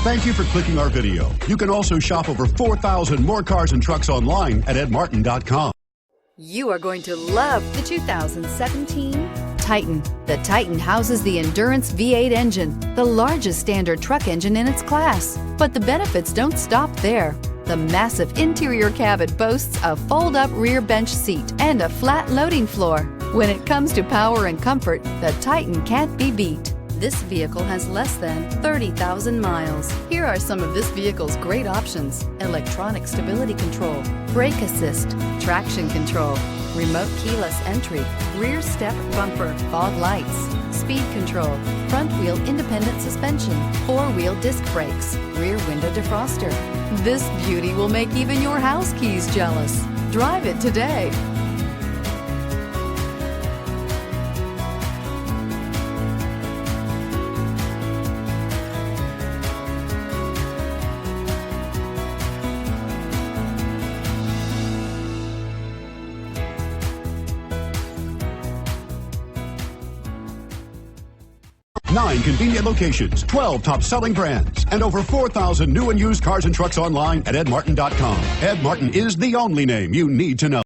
Thank you for clicking our video. You can also shop over 4,000 more cars and trucks online at edmartin.com. You are going to love the 2017 Titan. The Titan houses the Endurance V8 engine, the largest standard truck engine in its class. But the benefits don't stop there. The massive interior cabin boasts a fold-up rear bench seat and a flat loading floor. When it comes to power and comfort, the Titan can't be beat. This vehicle has less than 30,000 miles. Here are some of this vehicle's great options: electronic stability control, brake assist, traction control, remote keyless entry, rear step bumper, fog lights, speed control, front wheel independent suspension, four-wheel disc brakes, rear window defroster. This beauty will make even your house keys jealous. Drive it today. Nine convenient locations, 12 top-selling brands, and over 4,000 new and used cars and trucks online at edmartin.com. Ed Martin is the only name you need to know.